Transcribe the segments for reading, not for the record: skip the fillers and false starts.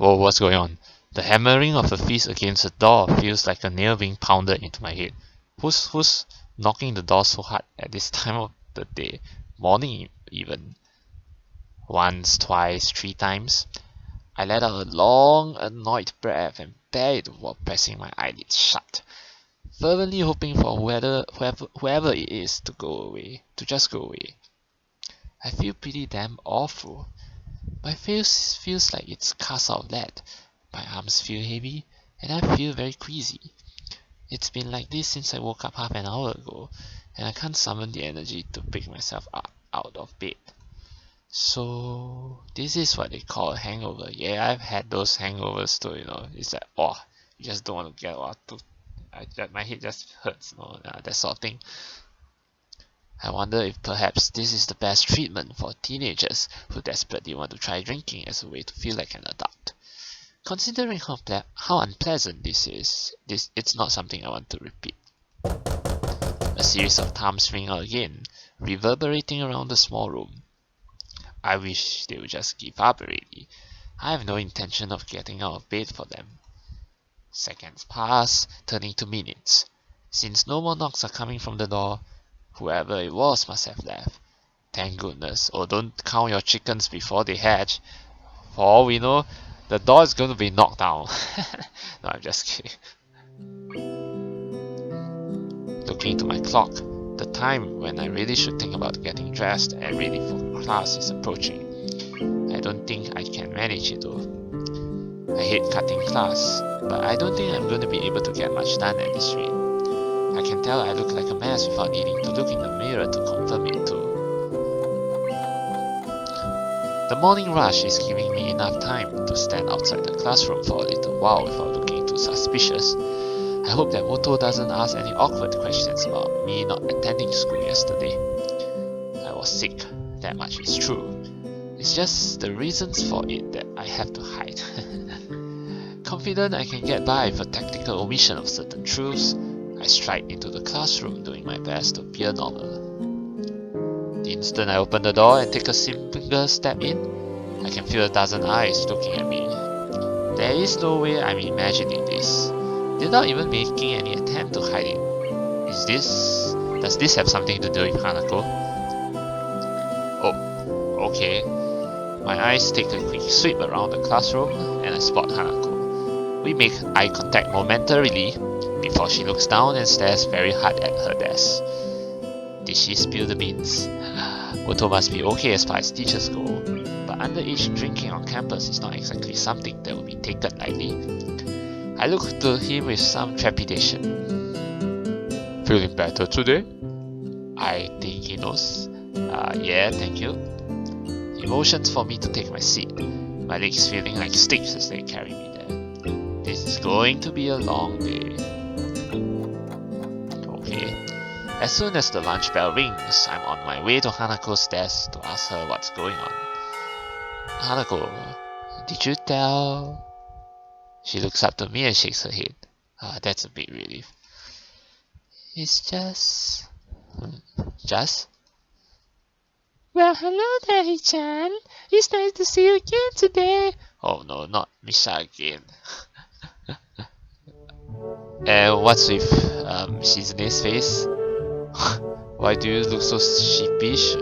Whoa, what's going on? The hammering of a fist against the door feels like a nail being pounded into my head. Who's knocking the door so hard at this time of the day? Morning even. Once, twice, 3 times. I let out a long, annoyed breath and bare it while pressing my eyelids shut, fervently hoping for whoever it is to go away, to just go away. I feel pretty damn awful. My face feels like it's cast out of lead. My arms feel heavy, and I feel very queasy. It's been like this since I woke up half an hour ago, and I can't summon the energy to pick myself up out of bed. So this is what they call a hangover. Yeah, I've had those hangovers too, It's like, you just don't want to get out. My head just hurts, that sort of thing. I wonder if perhaps this is the best treatment for teenagers who desperately want to try drinking as a way to feel like an adult. Considering how unpleasant this is, it's not something I want to repeat. A series of thumbs ring out again, reverberating around the small room. I wish they would just give up already. I have no intention of getting out of bed for them. Seconds pass, turning to minutes. Since no more knocks are coming from the door, whoever it was must have left. Thank goodness. Oh, don't count your chickens before they hatch. For all we know, the door is going to be knocked down. No, I'm just kidding. Looking to my clock, the time when I really should think about getting dressed and ready for class is approaching. I don't think I can manage it though. I hate cutting class, but I don't think I'm going to be able to get much done at this rate. I can tell I look like a mess without needing to look in the mirror to confirm it too. The morning rush is giving me enough time to stand outside the classroom for a little while without looking too suspicious. I hope that Moto doesn't ask any awkward questions about me not attending school yesterday. I was sick, that much is true. It's just the reasons for it that I have to hide. Confident I can get by with a tactical omission of certain truths, I stride into the classroom doing my best to appear normal. The instant I open the door and take a single step in, I can feel a dozen eyes looking at me. There is no way I'm imagining this. They're not even making any attempt to hide it. Does this have something to do with Hanako? Oh, okay. My eyes take a quick sweep around the classroom and I spot Hanako. We make eye contact momentarily before she looks down and stares very hard at her desk. Did she spill the beans? Moto must be okay as far as teachers go, but underage drinking on campus is not exactly something that will be taken lightly. I look to him with some trepidation. Feeling better today? I think he knows. Yeah, thank you. He motions for me to take my seat, my legs feeling like sticks as they carry me there. This is going to be a long day. Okay. As soon as the lunch bell rings, I'm on my way to Hanako's desk to ask her what's going on. Hanako, did you tell? She looks up to me and shakes her head. That's a big relief. It's just... Just? Well, hello there, Hichan. It's nice to see you again today. Oh no, not Misha again. And what's with Shizune's face? Why do you look so sheepish?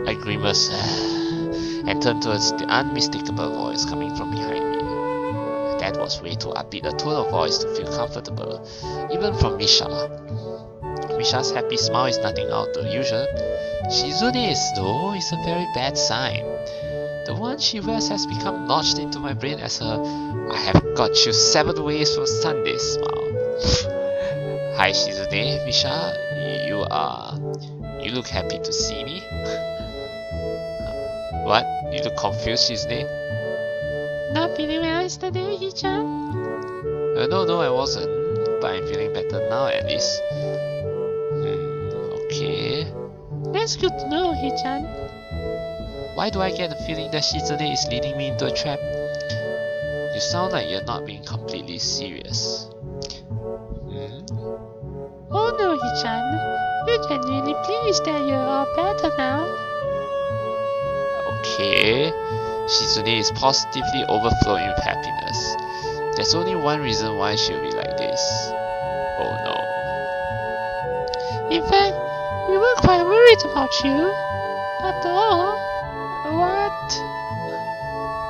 I grimace and turn towards the unmistakable voice coming from behind me. That was way too upbeat a tone of voice to feel comfortable, even from Misha. Misha's happy smile is nothing out of the usual. Shizune's, though, is a very bad sign. The one she wears has become notched into my brain as her "I have got you 7 ways from Sunday" smile. Hi Shizune, Misha, you look happy to see me? What? You look confused, Shizune? Not feeling well yesterday, Hichan? No, I wasn't. But I'm feeling better now at least. Okay. That's good to know, Hichan. Why do I get the feeling that Shizune is leading me into a trap? You sound like you're not being completely serious. Oh no, Hichan. You're genuinely pleased that you're all better now. Okay. Shizune is positively overflowing with happiness. There's only one reason why she'll be like this. Oh no. In fact, we were quite worried about you. After all, what?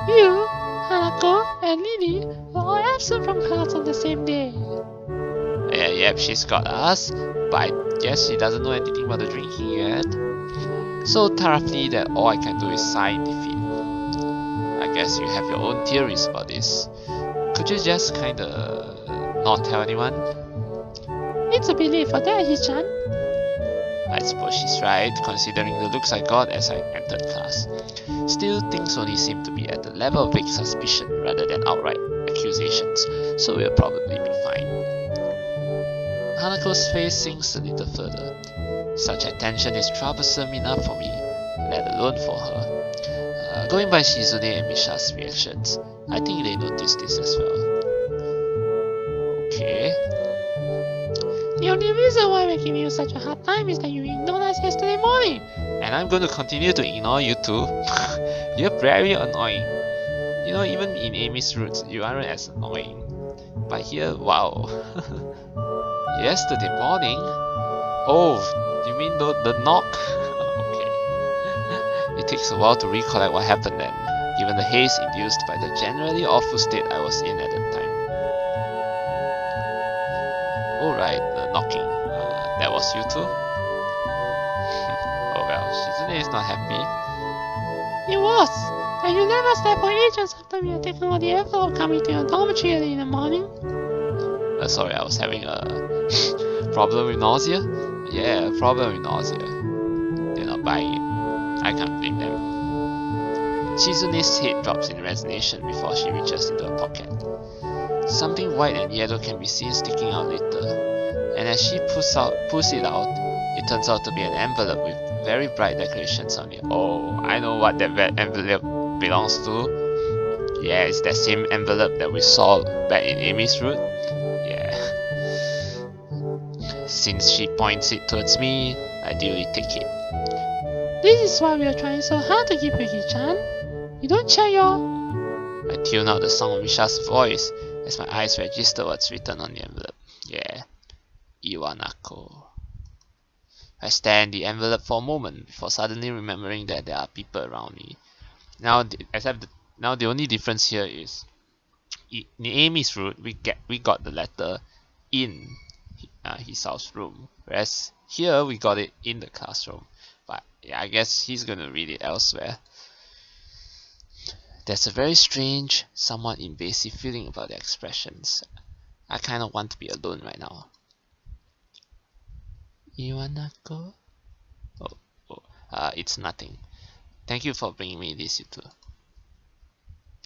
You, Hanako, and Lily were all absent from class on the same day. Yep, she's got us, but I guess she doesn't know anything about the drinking yet. So thoroughly that all I can do is sigh in defeat. I guess you have your own theories about this. Could you just kinda not tell anyone? It's a bit late for that, Hichan. I suppose she's right, considering the looks I got as I entered class. Still, things only seem to be at the level of vague suspicion rather than outright accusations, so we'll probably be fine. Hanako's face sinks a little further. Such attention is troublesome enough for me, let alone for her. Going by Shizune and Misha's reactions, I think they noticed this as well. Okay. The only reason why we're giving you such a hard time is that you ignored us yesterday morning. And I'm going to continue to ignore you too. You're very annoying. You know, even in Amy's roots, you aren't as annoying. But here, wow. Yesterday morning? Oh, you mean the knock? Okay. It takes a while to recollect what happened then, given the haze induced by the generally awful state I was in at the time. Alright, the knocking. That was you too? Oh well, Shizune is not happy. It was. And you left us there for ages after we had taken all the effort of coming to your dormitory early in the morning. Sorry, I was having a problem with nausea? Yeah, problem with nausea. They're not buying it. I can't blame them. Shizune's head drops in resignation before she reaches into her pocket. Something white and yellow can be seen sticking out later, and as she pulls it out, it turns out to be an envelope with very bright decorations on it. Oh, I know what that red envelope belongs to. Yeah, it's that same envelope that we saw back in Amy's route. Yeah. Since she points it towards me, I duly take it. This is why we are trying so hard to keep you, Hichan. You don't share your... I tune out the sound of Misha's voice as my eyes register what's written on the envelope. Yeah, Iwanako. I stare in the envelope for a moment before suddenly remembering that there are people around me. Now the only difference here is in Amy's route we got the letter in Hisao's room, whereas here we got it in the classroom. But yeah, I guess he's gonna read it elsewhere. There's a very strange, somewhat invasive feeling about the expressions. I kind of want to be alone right now. Iwanako? It's nothing. Thank you for bringing me this, you two.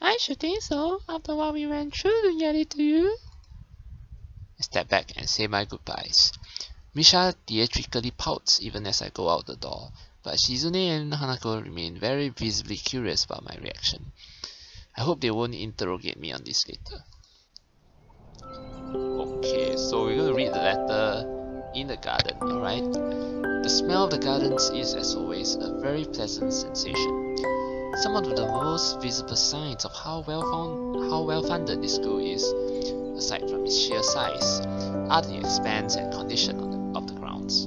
I should think so, after what we went through to get it to you. I step back and say my goodbyes. Misha theatrically pouts even as I go out the door, but Shizune and Hanako remain very visibly curious about my reaction. I hope they won't interrogate me on this later. Okay, so we're going to read the letter in the garden, alright? The smell of the gardens is, as always, a very pleasant sensation. Some of the most visible signs of how well-funded this school is, aside from its sheer size, are the expanse and condition of the grounds.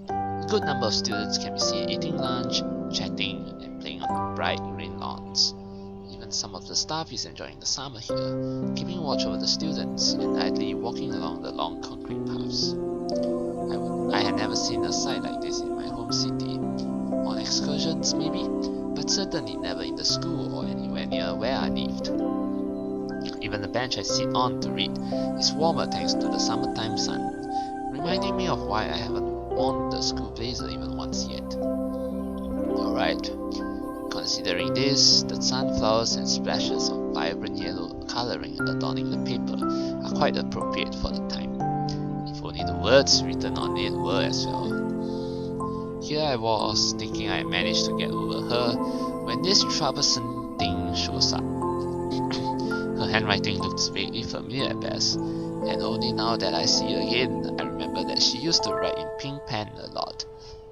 A good number of students can be seen eating lunch, chatting, and playing on the bright green lawns. Even some of the staff is enjoying the summer here, keeping watch over the students and idly walking along the long concrete paths. I had never seen a sight like this in my home city. On excursions maybe, but certainly never in the school or anywhere near where I lived. Even the bench I sit on to read is warmer thanks to the summertime sun, reminding me of why I haven't worn the school blazer even once yet. Alright, considering this, the sunflowers and splashes of vibrant yellow colouring adorning the paper are quite appropriate for the time. If only the words written on it were as well. Here I was, thinking I had managed to get over her, when this troublesome thing shows up. Her handwriting looks vaguely familiar at best, and only now that I see her again, I remember that she used to write in pink pen a lot.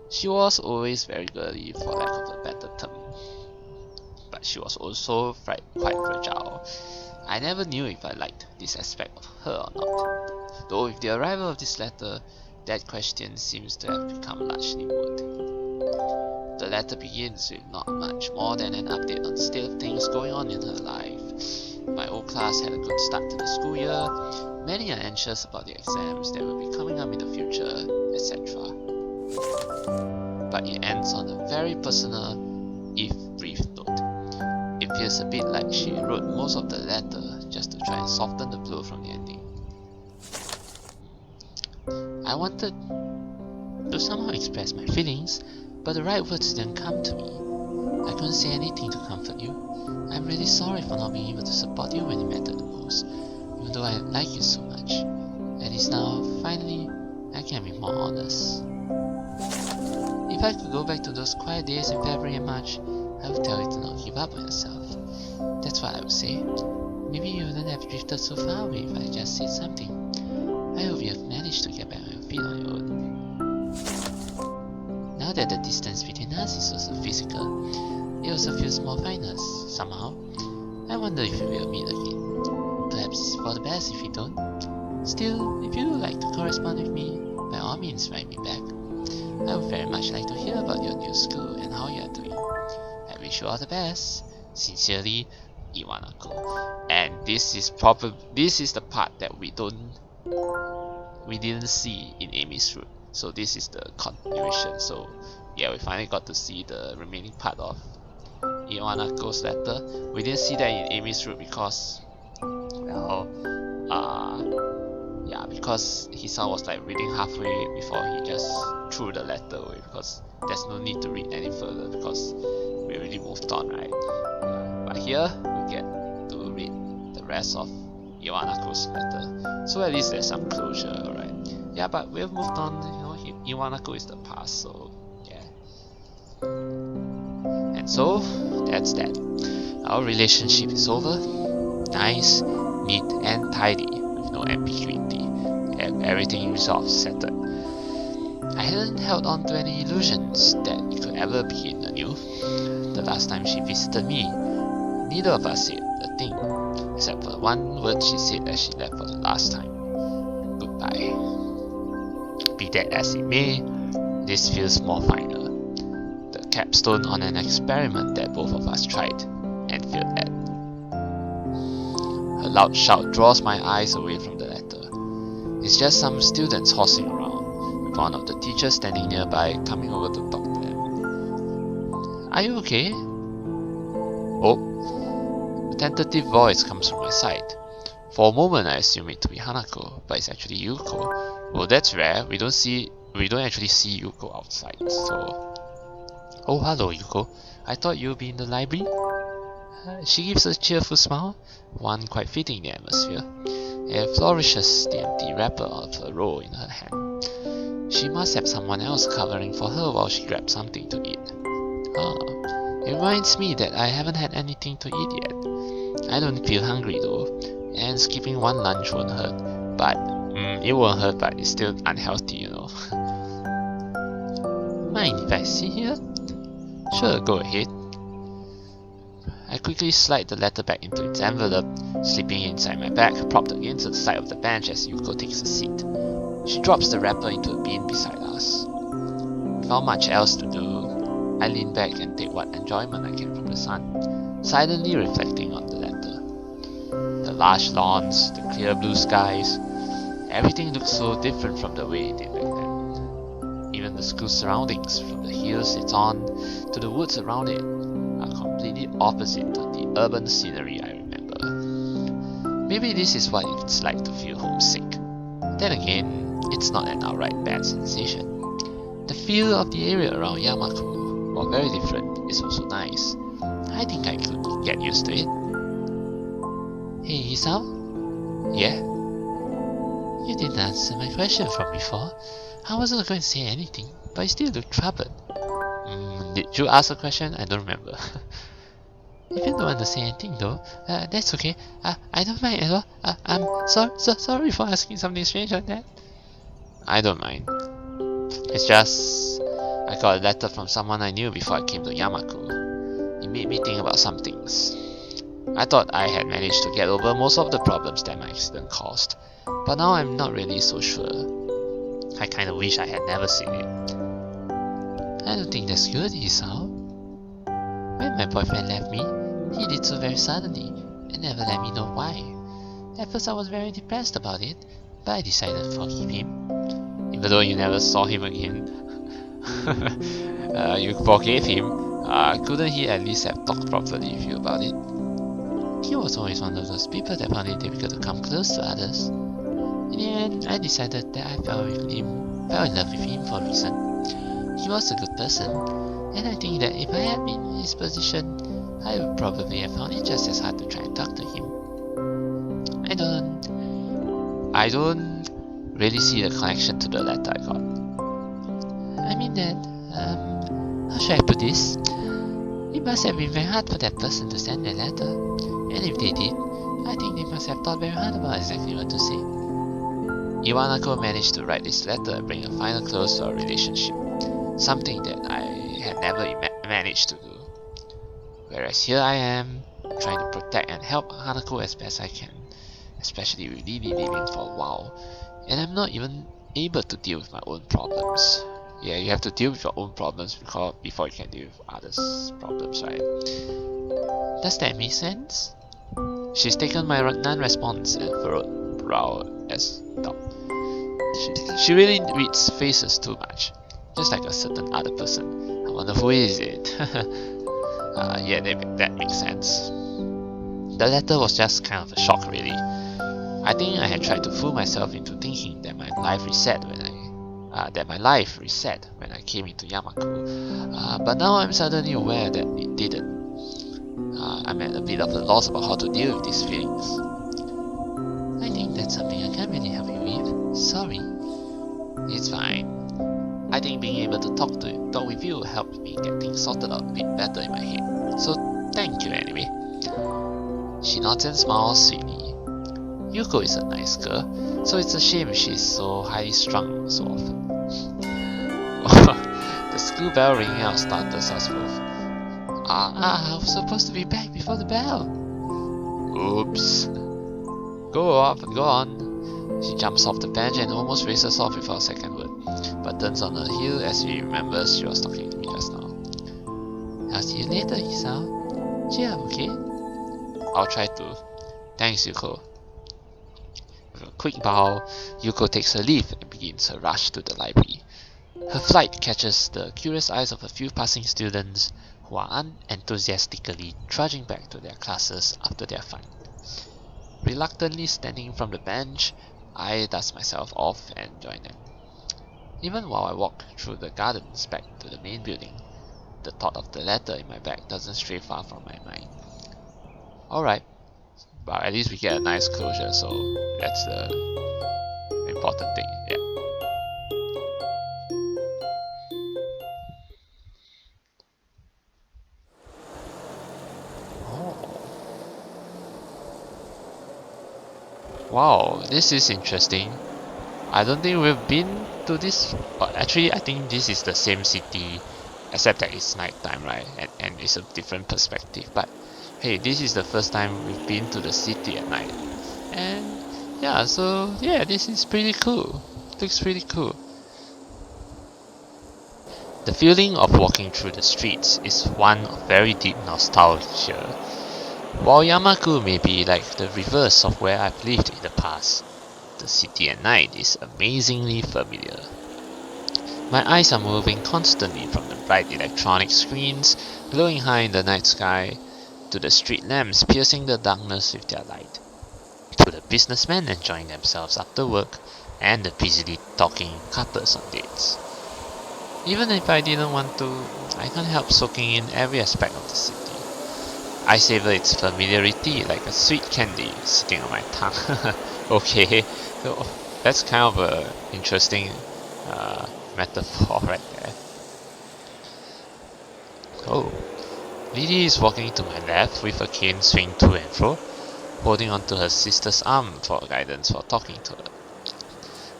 She was always very girly, for lack of a better term. But but she was also quite fragile. I never knew if I liked this aspect of her or not, though with the arrival of this letter, that question seems to have become largely moot. The letter begins with not much more than an update on the state of things going on in her life. My old class had a good start to the school year. Many are anxious about the exams that will be coming up in the future, etc. But it ends on a very personal, if brief note. It feels a bit like she wrote most of the letter just to try and soften the blow from the ending. I wanted to somehow express my feelings, but the right words didn't come to me. I couldn't say anything to comfort you. I'm really sorry for not being able to support you when it mattered the most, even though I like you so much. At least now, finally, I can be more honest. If I could go back to those quiet days in February and March, I would tell you to not give up on yourself. That's what I would say. Maybe you wouldn't have drifted so far away if I just said something. I hope you have managed to get back on your feet on your own. Now that the distance between us is also physical, it also feels more finer somehow. I wonder if we will meet again. Perhaps it's for the best if we don't. Still, if you would like to correspond with me, by all means write me back. I would very much like to hear about your new school and how you are doing. I wish you all the best. Sincerely, Iwanako. And this is the part that we didn't see in Amy's route. So this is the continuation. So yeah, we finally got to see the remaining part of Iwanako's letter. We didn't see that in Amy's route because, well, because Hisao was like reading halfway before he just threw the letter away, because there's no need to read any further because we already moved on, right? But here we get to read the rest of Iwanako's letter, so at least there's some closure, right? Yeah, but we've moved on. Iwanako is the past, so yeah. And so that's that. Our relationship is over. Nice, neat, and tidy, with no ambiguity. Everything resolved, settled. I hadn't held on to any illusions that it could ever begin anew. The last time she visited me, neither of us said a thing, except for one word she said as she left for the last time. Goodbye. Be that as it may, this feels more final. The capstone on an experiment that both of us tried and failed at. Her loud shout draws my eyes away from the letter. It's just some students horsing around, with one of the teachers standing nearby coming over to talk to them. Are you okay? Oh, a tentative voice comes from my side. For a moment I assume it to be Hanako, but it's actually Yuko. Well, that's rare. We don't actually see Yuko outside, so... Oh, hello Yuko. I thought you'd be in the library? She gives a cheerful smile, one quite fitting in the atmosphere, and flourishes the empty wrapper of her roll in her hand. She must have someone else covering for her while she grabs something to eat. It reminds me that I haven't had anything to eat yet. I don't feel hungry though, and skipping one lunch won't hurt, but it won't hurt, but it's still unhealthy, you know. Mind if I sit here? Sure, go ahead. I quickly slide the letter back into its envelope, slipping it inside my bag, propped against the side of the bench as Yuko takes a seat. She drops the wrapper into a bin beside us. Without much else to do, I lean back and take what enjoyment I can from the sun, silently reflecting on the letter. The lush lawns, the clear blue skies, everything looks so different from the way it did back then. Even the school surroundings, from the hills it's on to the woods around it, are completely opposite to the urban scenery I remember. Maybe this is what it's like to feel homesick. Then again, it's not an outright bad sensation. The feel of the area around Yamaku, while very different, is also nice. I think I could get used to it. Hey Hisao? Yeah? You didn't answer my question from before. I wasn't going to say anything, but you still look troubled. Did you ask a question? I don't remember. If you don't want to say anything though, that's okay. I don't mind at all. I'm sorry for asking something strange like that. I don't mind. It's just I got a letter from someone I knew before I came to Yamaku. It made me think about some things. I thought I had managed to get over most of the problems that my accident caused, but now I'm not really so sure. I kinda wish I had never seen it. I don't think that's good, Hisao. When my boyfriend left me, he did so very suddenly and never let me know why. At first I was very depressed about it, but I decided to forgive him. Even though you never saw him again, you forgave him. Couldn't he at least have talked properly with you about it? He was always one of those people that found it difficult to come close to others. In the end, I decided that I fell in love with him for a reason. He was a good person, and I think that if I had been in his position, I would probably have found it just as hard to try and talk to him. I don't really see the connection to the letter I got. I mean that, how should I put this? It must have been very hard for that person to send that letter, and if they did, I think they must have thought very hard about exactly what to say. Hanako managed to write this letter and bring a final close to our relationship, something that I had never managed to do. Whereas here I am, trying to protect and help Hanako as best I can, especially with Lily leaving for a while, and I'm not even able to deal with my own problems. Yeah, you have to deal with your own problems before you can deal with others' problems, right? Does that make sense? She's taken my non-response and furrowed brow as doubt. She really reads faces too much, just like a certain other person. I wonder who is it? Yeah, that makes sense. The letter was just kind of a shock, really. I think I had tried to fool myself into thinking that my life reset when I came into Yamaku, but now I'm suddenly aware that it didn't. I'm at a bit of a loss about how to deal with these feelings. I think that's something I can't really help you with. Sorry. It's fine. I think being able to talk with you helped me get things sorted out a bit better in my head. So thank you anyway. She nods and smiles sweetly. Yuko is a nice girl, so it's a shame she's so highly strung so often. The school bell ringing out startled us both. I was supposed to be back before the bell. Oops. Go on. She jumps off the bench and almost races off without a second word, but turns on her heel as she remembers she was talking to me just now. I'll see you later, Hisao. Cheer up, okay? I'll try to. Thanks, Yuko. With a quick bow, Yuko takes her leave and begins her rush to the library. Her flight catches the curious eyes of a few passing students who are unenthusiastically trudging back to their classes after their fun. Reluctantly standing from the bench, I dust myself off and join them. Even while I walk through the gardens back to the main building, the thought of the letter in my bag doesn't stray far from my mind. Alright, but at least we get a nice closure, so that's the important thing, yeah. Wow, this is interesting. I don't think we've been to this. Actually, I think this is the same city, except that it's nighttime, right? And it's a different perspective. But hey, this is the first time we've been to the city at night. And yeah, so yeah, this is pretty cool. Looks pretty cool. The feeling of walking through the streets is one of very deep nostalgia. While Yamaku may be like the reverse of where I've lived in the past, the city at night is amazingly familiar. My eyes are moving constantly from the bright electronic screens glowing high in the night sky to the street lamps piercing the darkness with their light, to the businessmen enjoying themselves after work and the busily talking couples on dates. Even if I didn't want to, I can't help soaking in every aspect of the city. I savor its familiarity like a sweet candy sitting on my tongue. Okay, so that's kind of an interesting metaphor right there. Oh, Lily is walking to my left with a cane swing to and fro, holding onto her sister's arm for guidance while talking to her.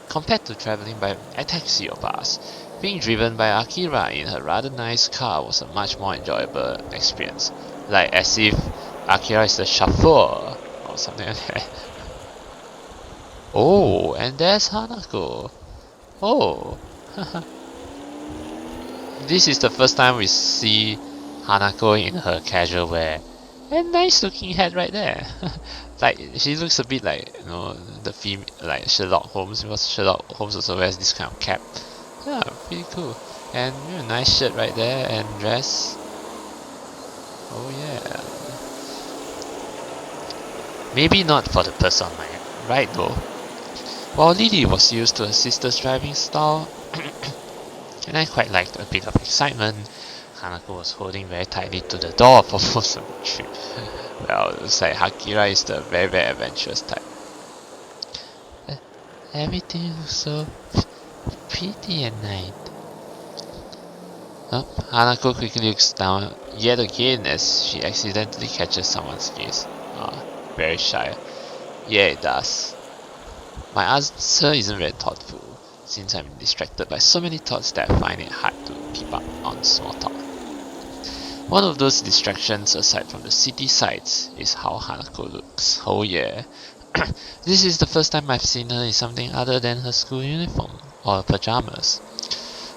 Compared to travelling by a taxi or bus, Being driven by Akira in her rather nice car was a much more enjoyable experience. Like as if Akira is the chauffeur or something like that. Oh, and there's Hanako. Oh, this is the first time we see Hanako in her casual wear. And nice looking hat right there. Like she looks a bit like, you know, the female, like Sherlock Holmes, because Sherlock Holmes also wears this kind of cap. Yeah, pretty cool. And nice shirt right there and dress. Oh yeah. Maybe not for the person on my right though. While Lily was used to her sister's driving style, and I quite liked a bit of excitement, Hanako was holding very tightly to the door for most of the trip. Well, it looks like Akira is the very, very adventurous type. Everything looks so pretty at night. Oh, Hanako quickly looks down yet again as she accidentally catches someone's gaze. Very shy. Yeah, it does. My answer isn't very thoughtful, since I'm distracted by so many thoughts that I find it hard to keep up on small talk. One of those distractions, aside from the city sights, is how Hanako looks. Oh yeah. This is the first time I've seen her in something other than her school uniform, or her pajamas.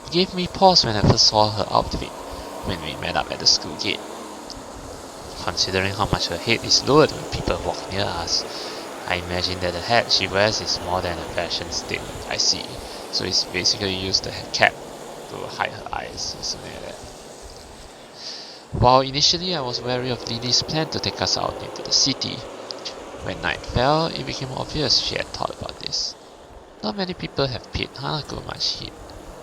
It gave me pause when I first saw her outfit, when we met up at the school gate. Considering how much her head is lowered when people walk near us, I imagine that the hat she wears is more than a fashion statement. I see. So it's basically used the cap to hide her eyes or something like that. While initially I was wary of Lily's plan to take us out into the city, when night fell, it became obvious she had thought about this. Not many people have paid Hanako much heed,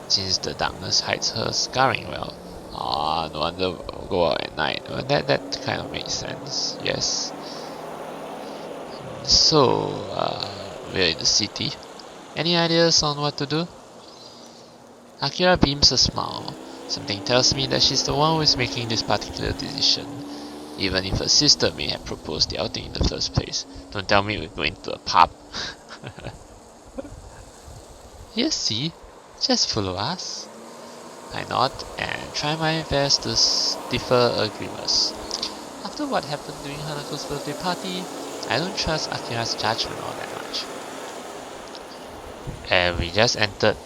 since the darkness hides her scarring well. No wonder we'll go out at night. Well, that kind of makes sense, yes. So, we're in the city. Any ideas on what to do? Akira beams a smile. Something tells me that she's the one who is making this particular decision, even if her sister may have proposed the outing in the first place. Don't tell me we're going to a pub. Yes, see? Just follow us. I nod and try my best to stifle a grimace. After what happened during Hanako's birthday party, I don't trust Akira's judgment all that much. And we just entered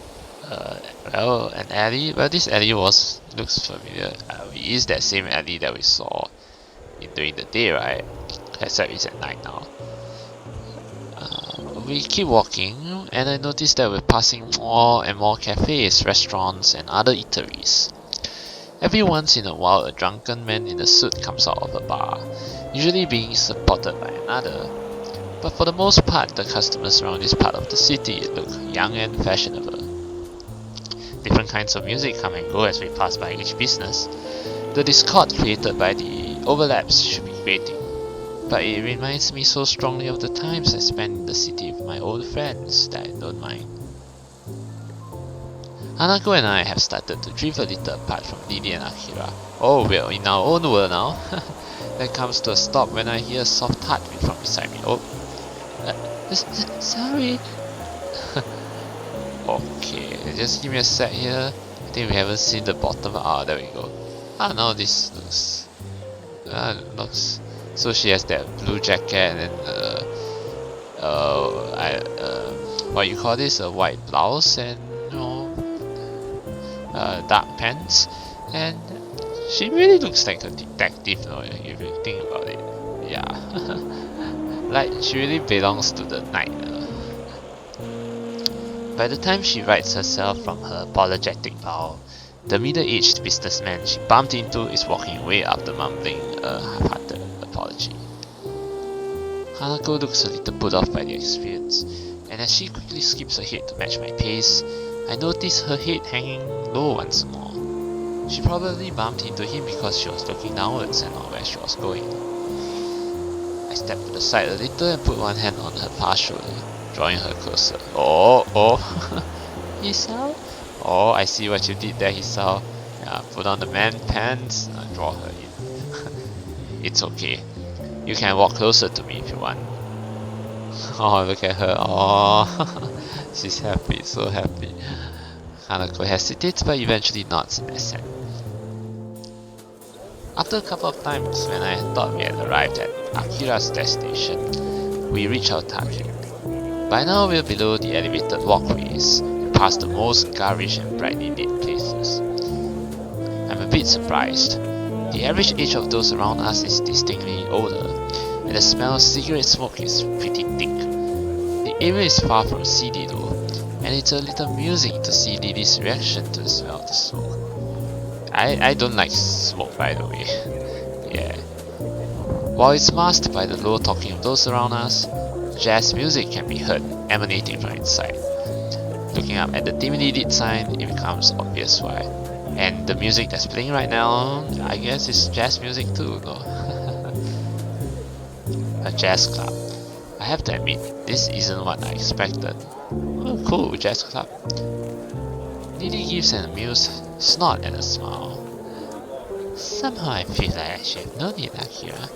an alley. Well, this alley looks familiar. It is that same alley that we saw during the day, right? Except it's at night now. We keep walking, and I noticed that we're passing more and more cafes, restaurants, and other eateries. Every once in a while, a drunken man in a suit comes out of a bar, usually being supported by another. But for the most part, the customers around this part of the city look young and fashionable. Different kinds of music come and go as we pass by each business. The discord created by the overlaps should be grating, but it reminds me so strongly of the times I spent in the city with my old friends that I don't mind. Hanako and I have started to drift a little apart from Lily and Akira. Oh, we're in our own world now. That comes to a stop when I hear a soft heartbeat from beside me. Oh, sorry. Okay, just give me a sec here. I think we haven't seen the bottom. There we go. Now this looks. So she has that blue jacket and what you call this? A white blouse and dark pants, and she really looks like a detective, if you think about it. Yeah, like she really belongs to the night. By the time she rights herself from her apologetic bow, the middle-aged businessman she bumped into is walking away after mumbling a half-hearted apology. Hanako looks a little put off by the experience, and as she quickly skips ahead to match my pace, I notice her head hanging low once more. She probably bumped into him because she was looking downwards and not where she was going. I stepped to the side a little and put one hand on her far shoulder, drawing her closer. Oh, Hisao? Oh, I see what you did there, Hisao. Yeah, put on the man pants and draw her in. It's okay. You can walk closer to me if you want. Oh, look at her. Oh, she's happy, so happy. Hanako hesitates but eventually nods in assent. After a couple of times, when I thought we had arrived at Akira's destination, we reach our target. By now we're below the elevated walkways and past the most garish and brightly lit places. I'm a bit surprised. The average age of those around us is distinctly older, and the smell of cigarette smoke is pretty thick. The area is far from seedy though, and it's a little amusing to see Lily's reaction to the smell of the smoke. I don't like smoke, by the way. Yeah. While it's masked by the low talking of those around us, jazz music can be heard emanating from inside. Looking up at the dimly lit sign, it becomes obvious why. And the music that's playing right now, I guess is jazz music too, no? A jazz club. I have to admit, this isn't what I expected. Oh, cool, jazz club. Lily gives an amused snort and a smile. Somehow I feel like I should have known it, Akira.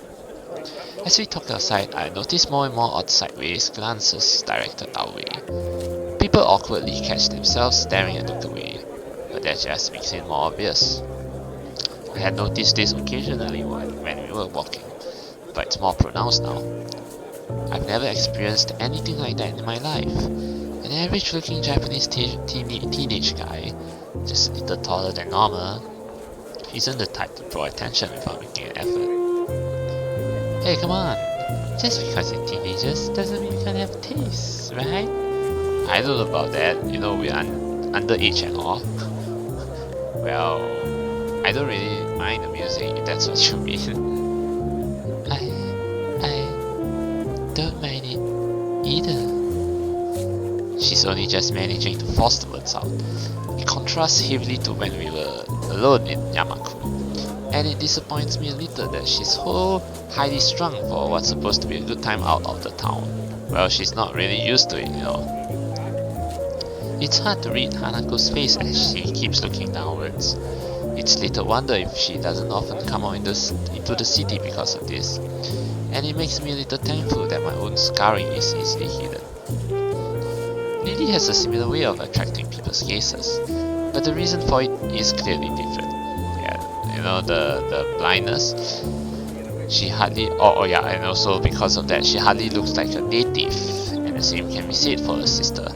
As we talk outside, I notice more and more odd sideways glances directed our way. People awkwardly catch themselves staring and look away, but that just makes it more obvious. I had noticed this occasionally when we were walking, but it's more pronounced now. I've never experienced anything like that in my life. An average-looking Japanese teenage guy, just a little taller than normal, isn't the type to draw attention without making an effort. Hey, come on! Just because you're teenagers doesn't mean you can't have tastes, right? I don't know about that. You know, we're underage and all. Well, I don't really mind the music if that's what you mean. I don't mind it either. She's only just managing to force the words out. It contrasts heavily to when we were alone in Yamaku, and it disappoints me a little that she's so highly strung for what's supposed to be a good time out of the town. Well, she's not really used to it, you know. It's hard to read Hanako's face as she keeps looking downwards. It's little wonder if she doesn't often come out into the city because of this, and it makes me a little thankful that my own scarring is easily hidden. Lily has a similar way of attracting people's gazes, but the reason for it is clearly different. Yeah, you know, the blindness. She hardly, and also because of that, she hardly looks like a native, and the same can be said for her sister.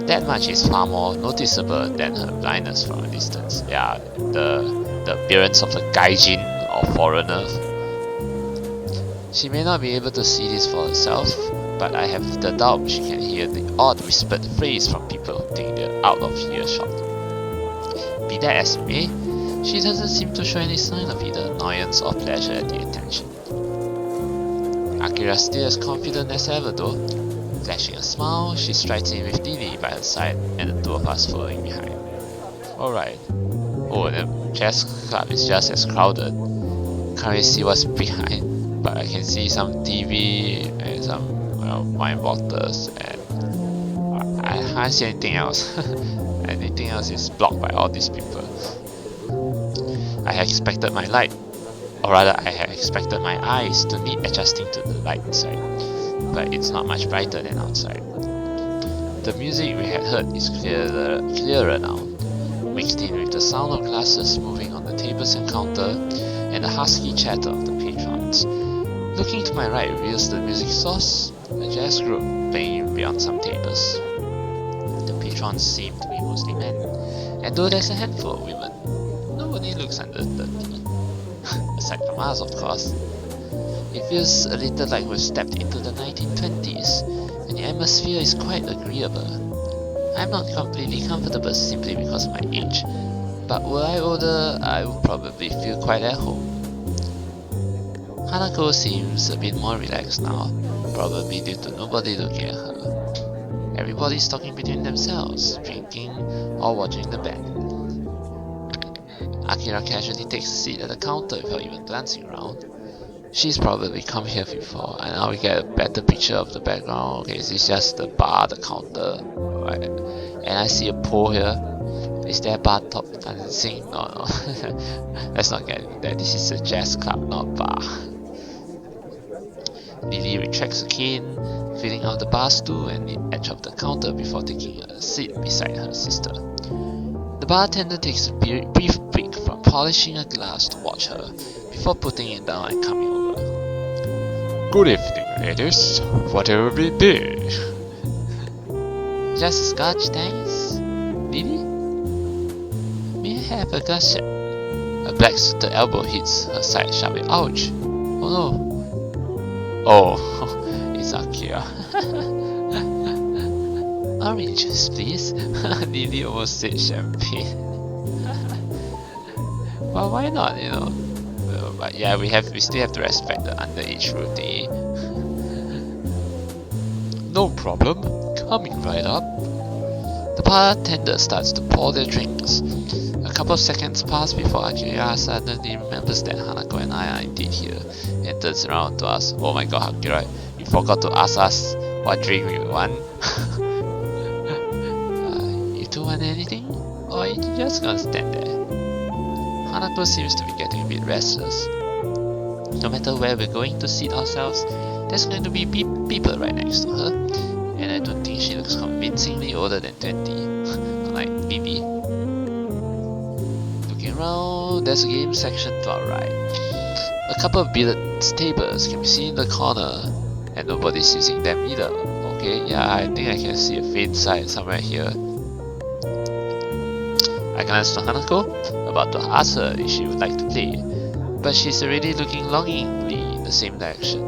That much is far more noticeable than her blindness from a distance. Yeah, the appearance of a gaijin or foreigner. She may not be able to see this for herself, but I have little doubt she can hear the odd whispered phrase from people who think they're out of earshot. Be that as it may, she doesn't seem to show any sign of either annoyance or pleasure at the attention. Akira is still as confident as ever though. Flashing a smile, she strides in with Lily by her side and the two of us following behind. Alright. Oh, the jazz club is just as crowded. Can't really see what's behind, but I can see some TV and some wine bottles, and I can't see anything else. Anything else is blocked by all these people. I had expected my light, or rather I had expected my eyes to need adjusting to the light inside, but it's not much brighter than outside. The music we had heard is clearer now, mixed in with the sound of glasses moving on the tables and counter, and the husky chatter of the patrons. Looking to my right reveals the music source, a jazz group playing beyond some tables. The patrons seem to be mostly men, and though there's a handful of women, nobody looks under 30. Aside from us, of course. It feels a little like we've stepped into the 1920s, and the atmosphere is quite agreeable. I'm not completely comfortable simply because of my age, but were I older, I would probably feel quite at home. Hanako seems a bit more relaxed now, probably due to nobody looking at her. Everybody's talking between themselves, drinking, or watching the band. Akira casually takes a seat at the counter without even glancing around. She's probably come here before, and now we get a better picture of the background. Okay, is this just the bar, the counter? Right. And I see a pole here. Is there a bar top dancing? No. Let's not get into that. This is a jazz club, not bar. Lily retracts her cane, feeling out the bar stool and the edge of the counter before taking a seat beside her sister. bartender takes a brief break from polishing a glass to watch her, before putting it down and coming over. Good evening, ladies. Whatever it be. Just a scotch, thanks. Lily? May I have a glass shot? A black suited elbow hits her side sharply. Ouch! Oh no! Oh, it's Akira. Orange juice, please. Lily almost said champagne. Well, why not, you know? But yeah, we still have to respect the underage rule thingy. No problem. Coming right up. The bartender starts to pour their drinks. A couple of seconds pass before Akira suddenly remembers that Hanako and I are indeed here, and turns around to us. Oh my god, Akira, you forgot to ask us what drink we want. You two want anything? Or are you just gonna stand there? Hanako seems to be getting a bit restless. No matter where we're going to seat ourselves, there's going to be people right next to her, and I don't think she looks convincingly older than 20, unlike Bibi. Looking around, there's a game section to our right. A couple of billiard tables can be seen in the corner, and nobody's using them either. Okay, yeah, I think I can see a faint sight somewhere here. I glance to Hanako, about to ask her if she would like to play, but she's already looking longingly in the same direction.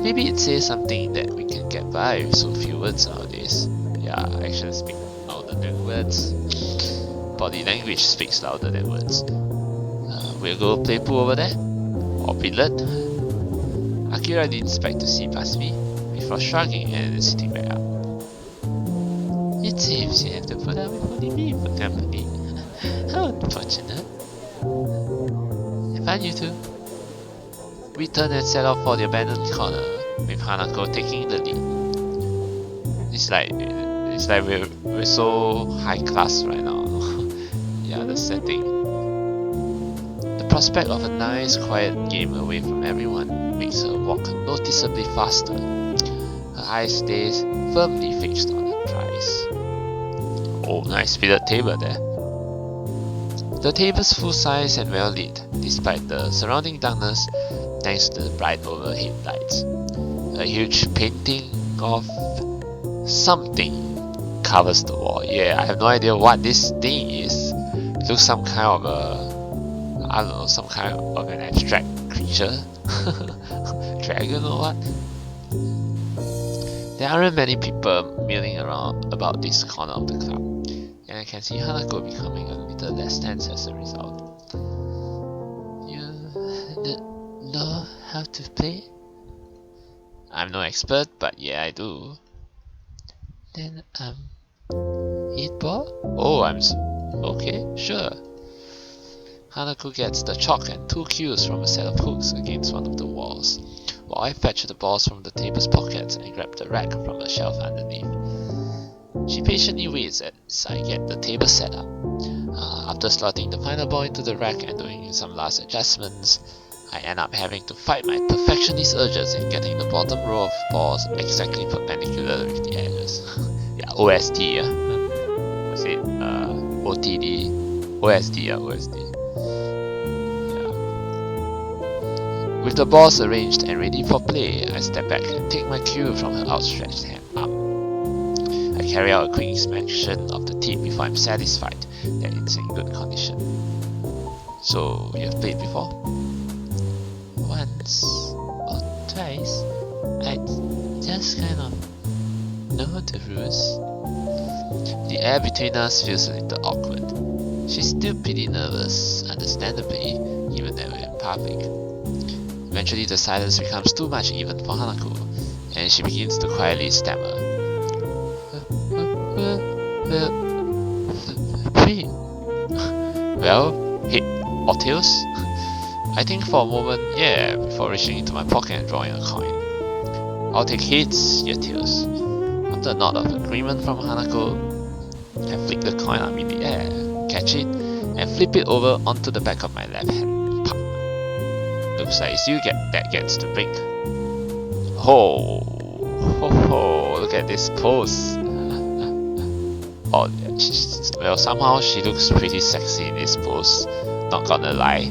Maybe it says something that we can get by with so few words nowadays. Yeah, actions speak louder than words. Body language speaks louder than words. We'll go play pool over there? Or billiard? Akira didn't expect to see past me, before shrugging and sitting back up. It seems you have to put up with only me for company. How unfortunate. Have fun, you two. We turn and set off for the abandoned corner, with Hanako taking the lead. It's like we're so high class right now. Yeah, the setting. The prospect of a nice quiet game away from everyone makes her walk noticeably faster. Her eyes stays firmly fixed on the prize. Oh, nice billiard table there. The table's full size and well lit, despite the surrounding darkness, thanks to the bright overhead lights. A huge painting of something covers the wall. Yeah, I have no idea what this thing is. It looks some kind of a, I don't know, some kind of an abstract creature. Dragon or what? There aren't many people milling around about this corner of the club, and I can see Hanako becoming a little less tense as a result. You know how to play? I'm no expert, but yeah, I do. Then, 8 ball? Oh, okay, sure. Hanako gets the chalk and 2 cues from a set of hooks against one of the walls, while I fetch the balls from the table's pockets and grab the rack from a shelf underneath. She patiently waits as I get the table set up. After slotting the final ball into the rack and doing some last adjustments, I end up having to fight my perfectionist urges in getting the bottom row of balls exactly perpendicular with the edges. Yeah, OSD. Was it OTD? OSD, OSD. Yeah. With the balls arranged and ready for play, I step back and take my cue from her outstretched arm. I carry out a quick inspection of the tip before I'm satisfied that it's in good condition. So, you have played before? Once or twice. I just kind of know the rules. The air between us feels a little awkward. She's still pretty nervous, understandably, even though we're in public. Eventually the silence becomes too much even for Hanako, and she begins to quietly stammer. Three. Well, head or tails? I think for a moment, yeah, before reaching into my pocket and drawing a coin. I'll take heads, yeah, tails. After a nod of agreement from Hanako, I flick the coin up in the air, catch it, and flip it over onto the back of my left hand. Pop. Looks like it's you that gets the break. Ho, ho, ho! Look at this pose. Oh, yeah, Well, somehow she looks pretty sexy in this pose. Not gonna lie.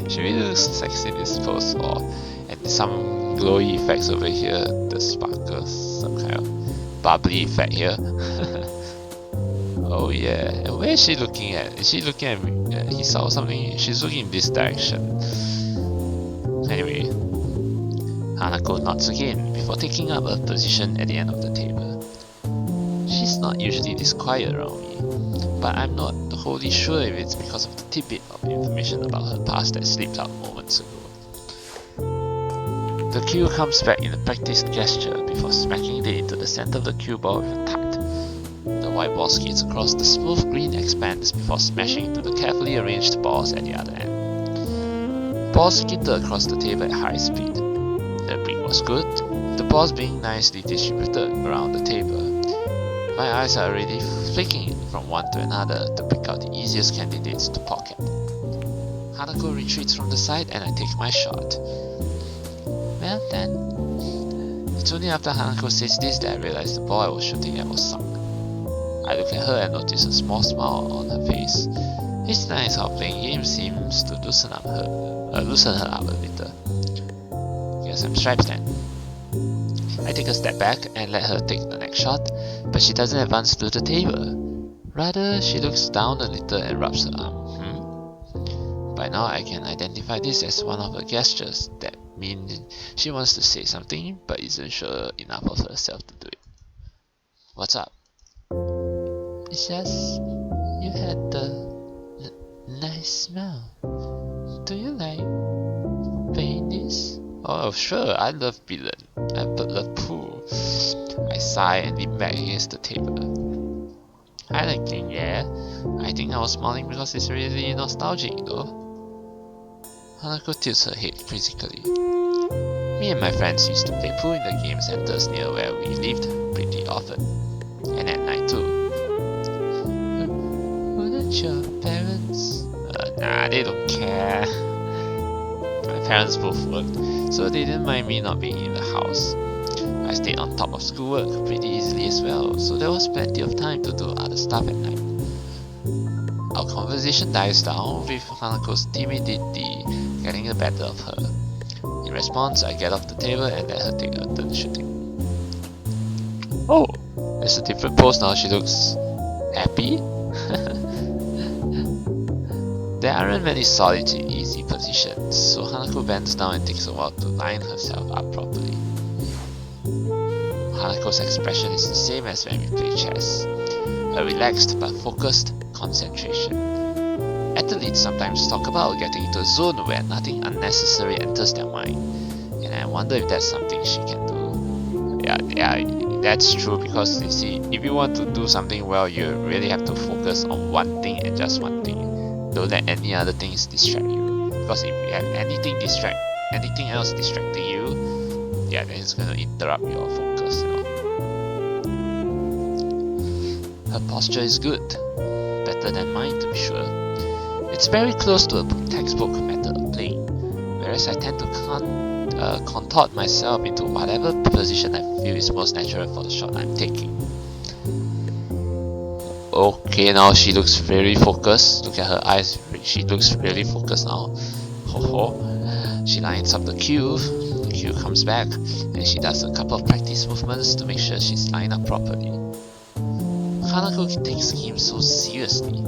She really looks sexy in this pose. And some glowy effects over here. The sparkles, some kind of bubbly effect here. Oh yeah. And where is she looking at? Is she looking at Hisao or something? She's looking in this direction. Anyway, Hanako nods again before taking up a position at the end of the table. She's not usually this quiet around me, but I'm not wholly sure if it's because of the tidbit of information about her past that slipped out moments ago. The cue comes back in a practiced gesture before smacking it into the center of the cue ball with a thud. The white ball skids across the smooth green expanse before smashing into the carefully arranged balls at the other end. Balls skittered across the table at high speed. The break was good, the balls being nicely distributed around the table. My eyes are already flicking from one to another to pick out the easiest candidates to pocket. Hanako retreats from the side and I take my shot. Well then, it's only after Hanako says this that I realize the ball I was shooting at was sunk. I look at her and notice a small smile on her face. It's nice how playing games seems to loosen her up a little. Guess I'm stripes then. I take a step back and let her take the next shot, but she doesn't advance to the table. Rather, she looks down a little and rubs her arm. By now I can identify this as one of her gestures that mean she wants to say something but isn't sure enough of herself to do it. What's up? It's just, you had the nice smell. Do you like playing this? Oh sure, I love billiard. I love pool. I sigh and lean back against the table. I like it, yeah. I think I was smiling because it's really nostalgic though. Hanako tilts her head quizzically. Me and my friends used to play pool in the game centers near where we lived pretty often. And at night too. Wouldn't your parents? Nah, they don't care. My parents both worked, so they didn't mind me not being in the house. I stayed on top of schoolwork pretty easily as well, so there was plenty of time to do other stuff at night. Our conversation dies down with Hanako's timidity getting the better of her. In response, I get off the table and let her take her turn shooting. Oh, there's a different pose now. She looks happy. There aren't many solid easy positions, so Hanako bends down and takes a while to line herself up properly. Hanako's expression is the same as when we play chess, a relaxed but focused concentration. Athletes sometimes talk about getting into a zone where nothing unnecessary enters their mind, and I wonder if that's something she can do. Yeah, that's true, because you see, if you want to do something well, you really have to focus on one thing and just one thing. Don't let any other things distract you, because if you have anything else distracting you, yeah, then it's gonna interrupt your focus, you know. Her posture is good, better than mine to be sure. It's very close to a textbook method of playing, whereas I tend to contort myself into whatever position I feel is most natural for the shot I'm taking. Okay, now she looks very focused. Look at her eyes, she looks really focused now. She lines up the cue comes back, and she does a couple of practice movements to make sure she's lined up properly. Hanako takes games so seriously.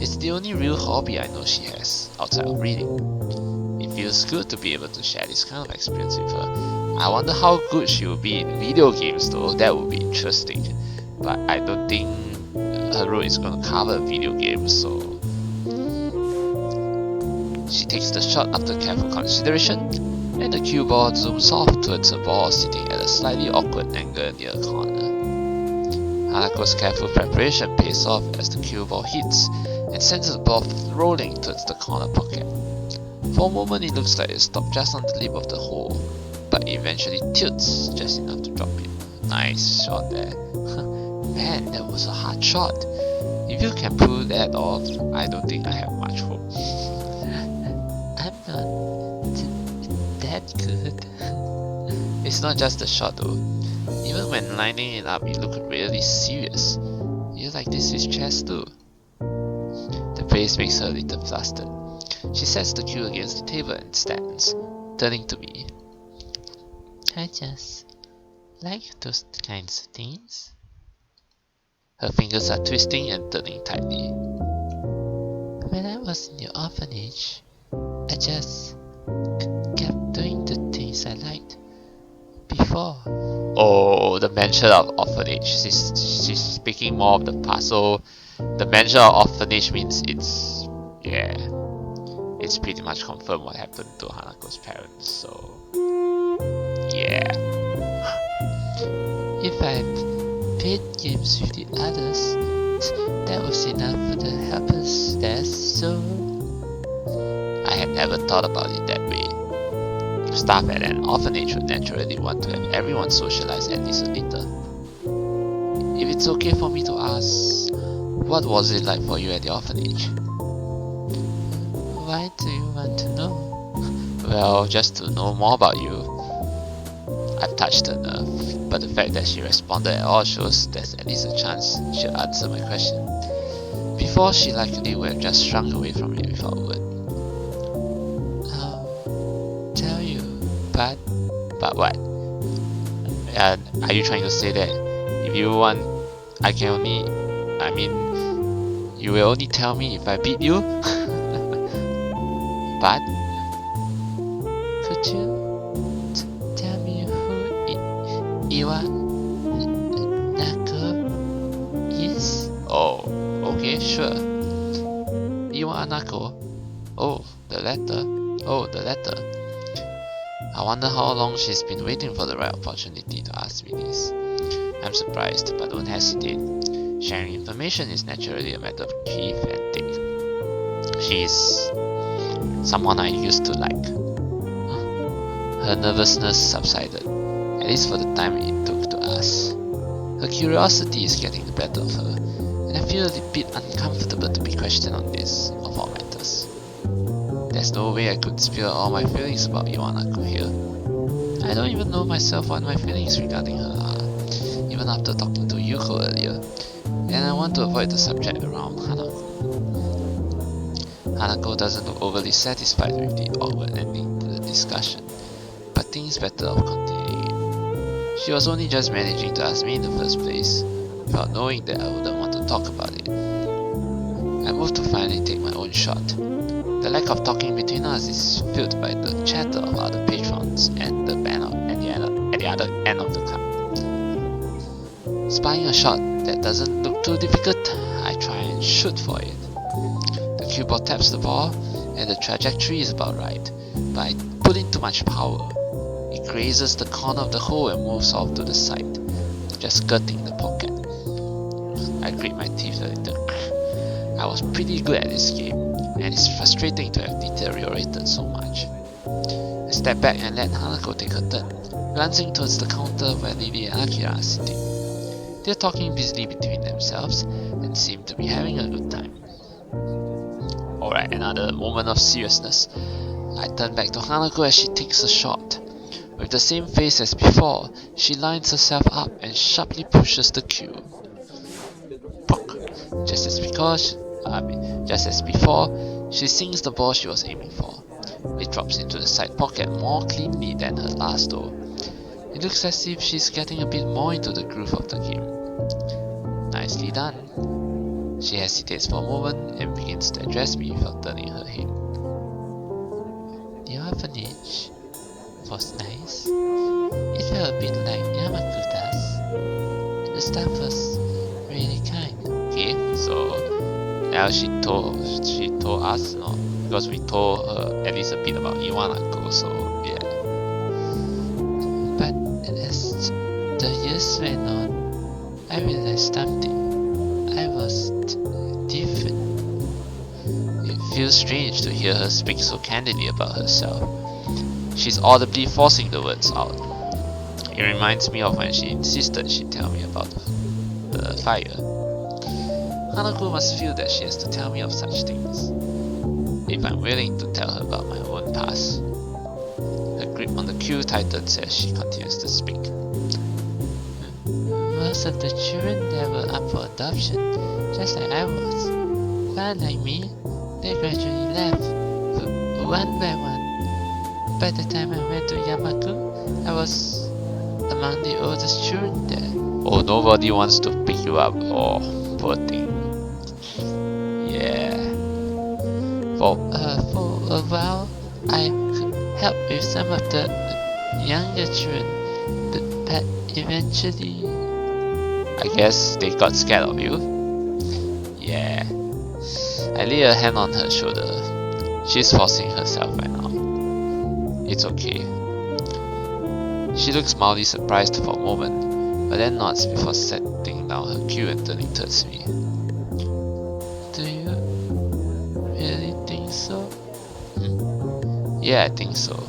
It's the only real hobby I know she has, outside of reading. It feels good to be able to share this kind of experience with her. I wonder how good she will be in video games though. That would be interesting. But I don't think her role is going to cover video games, so she takes the shot after careful consideration, and the cue ball zooms off towards a ball sitting at a slightly awkward angle near a corner. Hanako's careful preparation pays off as the cue ball hits and sends the ball rolling towards the corner pocket. For a moment it looks like it stopped just on the lip of the hole, but it eventually tilts just enough to drop it. Nice shot there. Man, that was a hard shot. If you can pull that off, I don't think I have much hope. I'm not that good. It's not just the shot though. Even when lining it up, it looked really serious. you like this Swiss chess too? The face makes her a little flustered. She sets the cue against the table and stands, turning to me. I just like those kinds of things. Her fingers are twisting and turning tightly. When I was in the orphanage, I just kept doing the things I liked before. Oh, the mention of orphanage. She's speaking more of the past. So the mention of orphanage means it's pretty much confirmed what happened to Hanako's parents. So yeah. If I played games with the others, that was enough for the helplessness, so I had never thought about it that way. Staff at an orphanage would naturally want to have everyone socialize at least a little. If it's okay for me to ask, what was it like for you at the orphanage? Why do you want to know? Well, just to know more about you. I've touched a nerve, but the fact that she responded at all shows there's at least a chance she'll answer my question. Before, she likely would have just shrunk away from it without a word. I'll tell you, But what? Are you trying to say that if you want, you will only tell me if I beat you? But could you tell me who Iwanako is? oh, okay, sure. Hanako. Oh, the letter. I wonder how long she's been waiting for the right opportunity to ask me this. I'm surprised, but don't hesitate. Sharing information is naturally a matter of give and take. She's someone I used to like. Her nervousness subsided, at least for the time it took to ask. Her curiosity is getting the better of her, and I feel a bit uncomfortable to be questioned on this, of all matters. There's no way I could spill all my feelings about Iwanako here. I don't even know myself what my feelings regarding her are, even after talking to Yuko earlier, and I want to avoid the subject around Hanako. Hanako doesn't look overly satisfied with the awkward ending to the discussion, but thinks better of continuing it. She was only just managing to ask me in the first place, without knowing that I wouldn't want to talk about it. I moved to finally take my own shot. The lack of talking between us is filled by the chatter of other patrons and the band at the other end of the club. Spying a shot that doesn't look too difficult, I try and shoot for it. The keyboard taps the ball, and the trajectory is about right, but I put in too much power. It grazes the corner of the hole and moves off to the side, just skirting the pocket. I grit my teeth a little. I was pretty good at this game, and it's frustrating to have deteriorated so much. I step back and let Hanako take her turn, glancing towards the counter where Lily and Akira are sitting. They're talking busily between themselves and seem to be having a good time. Alright, another moment of seriousness. I turn back to Hanako as she takes a shot. With the same face as before, she lines herself up and sharply pushes the cue. Pock! Just as before, she sinks the ball she was aiming for. It drops into the side pocket more cleanly than her last though. It looks as if she's getting a bit more into the groove of the game. Nicely done. She hesitates for a moment and begins to address me without turning her head. The orphanage was nice. It felt a bit like Yamaku does. And the staff was really kind. Okay, so now she told us, because we told her at least a bit about Iwanako, so yeah. But as the years went on, I realized something. I was different. It feels strange to hear her speak so candidly about herself. She's audibly forcing the words out. It reminds me of when she insisted she tell me about the fire. Hanako must feel that she has to tell me of such things, if I'm willing to tell her about my own past. Her grip on the cue tightens as she continues to speak. What most of the children there were up for adoption, just like I was. But like me, they gradually left, one by one. By the time I went to Yamaku, I was among the oldest children there. Oh, nobody wants to pick you up. Oh, poor thing. Yeah. For a while, I helped with some of the younger children, but eventually, I guess they got scared of you. Yeah. I lay a hand on her shoulder. She's forcing herself right now. It's okay. She looks mildly surprised for a moment, but then nods before setting down her cue and turning towards me. Do you really think so? Yeah, I think so.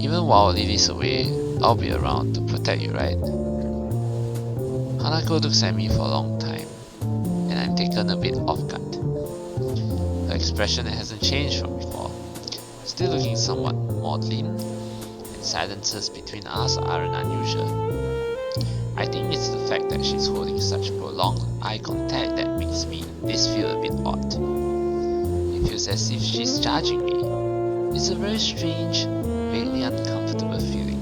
Even while Lily's away, I'll be around to protect you, right? Hanako looks at me for a long time, and I'm taken a bit off guard. Her expression hasn't changed from before, still looking somewhat maudlin, and silences between us aren't unusual. I think it's the fact that she's holding such prolonged eye contact that makes this feel a bit odd. It feels as if she's judging me. It's a very strange, vaguely uncomfortable feeling.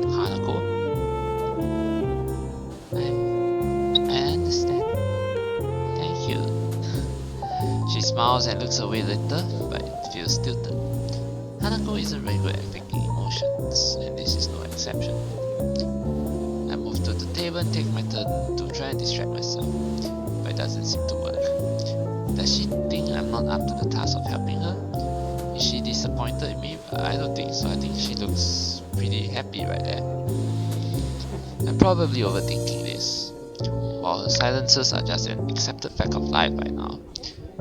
Hanako? I understand. Thank you. She smiles and looks away later, but it feels tilted. Hanako isn't very good at faking emotions, and this is no exception. I move to the table and take my turn to try and distract myself, but it doesn't seem to work. Does she think I'm not up to the task of helping her? Is she disappointed in me? I don't think so. I think she looks pretty happy right there. I'm probably overthinking this. While her silences are just an accepted fact of life right now,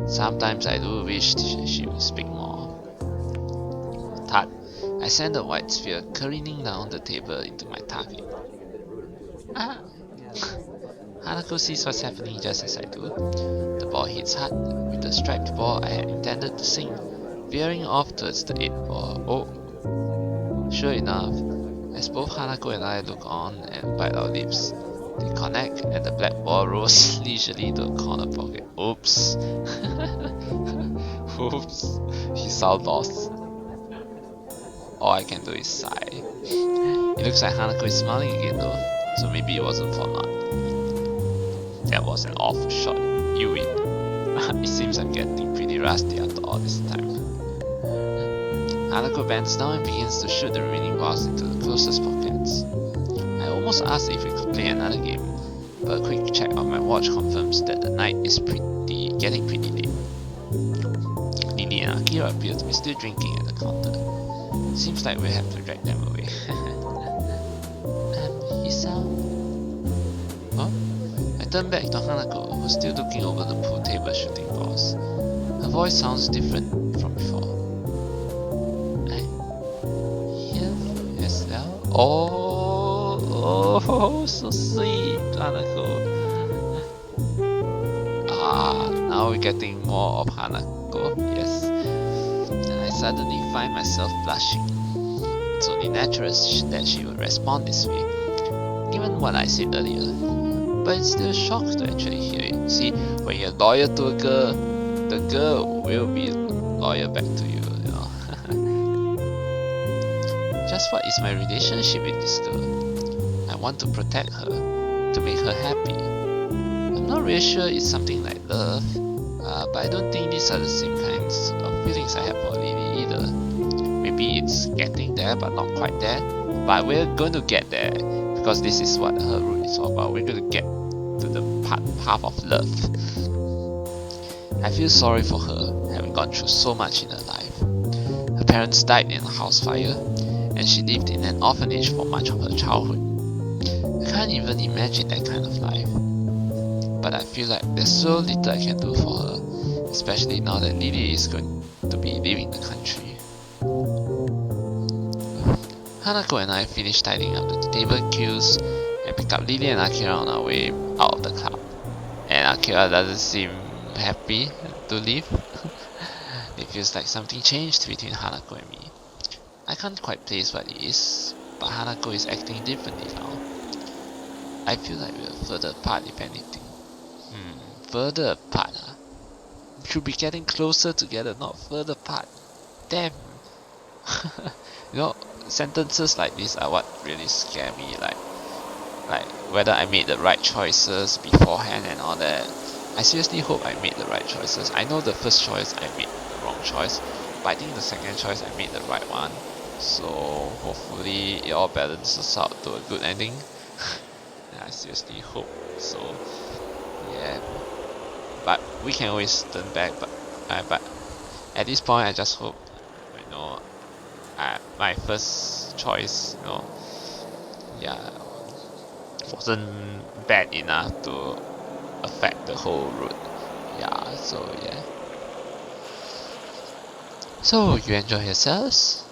sometimes I do wish she would speak more. Thud, I send a white sphere careening down the table into my target. Ah, Hanako sees what's happening just as I do. The ball hits hard, with the striped ball I had intended to sink, veering off towards the 8 ball. Oh! Sure enough, as both Hanako and I look on and bite our lips, they connect and the black ball rolls leisurely to a corner pocket. Oops! Oops! Hisao lost. All I can do is sigh. It looks like Hanako is smiling again though, so maybe it wasn't for naught. That was an awful shot. You win. It seems I'm getting pretty rusty after all this time. Hanako bends down and begins to shoot the remaining balls into the closest pockets. I almost asked if we could play another game, but a quick check on my watch confirms that the night is getting pretty late. Lily and Akira appear to be still drinking at the counter. Seems like we have to drag them away. Hisao? Huh? I turn back to Hanako, who's still looking over the pool table shooting balls. Her voice sounds different from before. Oh, so sweet, Hanako. Now we're getting more of Hanako, yes. And I suddenly find myself blushing. It's only natural that she would respond this way, given what I said earlier. But it's still a shock to actually hear it. See, when you're loyal to a girl, the girl will be loyal back to you, you know. Just what is my relationship with this girl? I want to protect her, to make her happy. I'm not really sure it's something like love, but I don't think these are the same kinds of feelings I have for Lily either. Maybe it's getting there but not quite there, but we're going to get there, because this is what her route is all about. We're going to get to the path of love. I feel sorry for her, having gone through so much in her life. Her parents died in a house fire, and she lived in an orphanage for much of her childhood. I can't even imagine that kind of life. But I feel like there's so little I can do for her, especially now that Lily is going to be leaving the country. Hanako and I finished tidying up the table cues and picked up Lily and Akira on our way out of the club. And Akira doesn't seem happy to leave. It feels like something changed between Hanako and me. I can't quite place what it is, but Hanako is acting differently now. I feel like we're further apart if anything. Further apart, huh? Should be getting closer together, not further apart. Damn. You know, sentences like this are what really scare me, like whether I made the right choices beforehand and all that. I seriously hope I made the right choices. I know the first choice I made the wrong choice, but I think the second choice I made the right one. So hopefully it all balances out to a good ending. I seriously hope so. Yeah, but we can always turn back. But at this point, I just hope, you know, my first choice, you know, yeah, wasn't bad enough to affect the whole route. Yeah, so yeah. So you enjoy yourselves?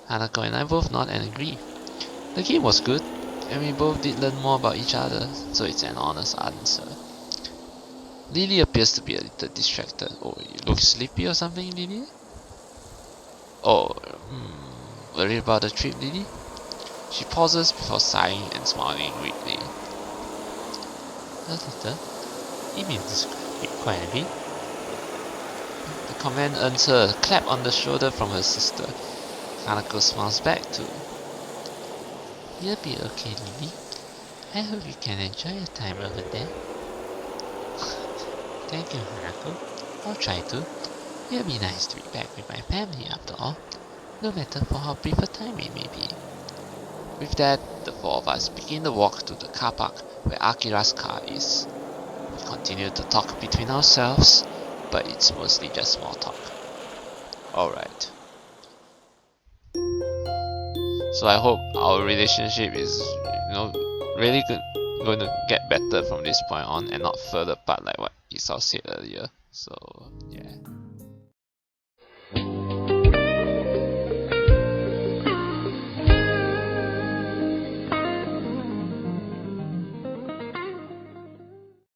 Hanako and I both nod and agree. The game was good, and we both did learn more about each other, so it's an honest answer. Lily appears to be a little distracted. Oh, you look sleepy or something, Lily? Oh, worried about the trip, Lily? She pauses before sighing and smiling weakly. A little? You mean quite a bit? The comment earns her a clap on the shoulder from her sister. Hanako smiles back too. You'll be okay, Lily. I hope you can enjoy your time over there. Thank you, Hanako. I'll try to. It'll be nice to be back with my family after all, no matter for how brief a time it may be. With that, the four of us begin the walk to the car park where Akira's car is. We continue to talk between ourselves, but it's mostly just small talk. Alright. So I hope our relationship is, really going to get better from this point on and not further apart like what Hisao said earlier. So, yeah.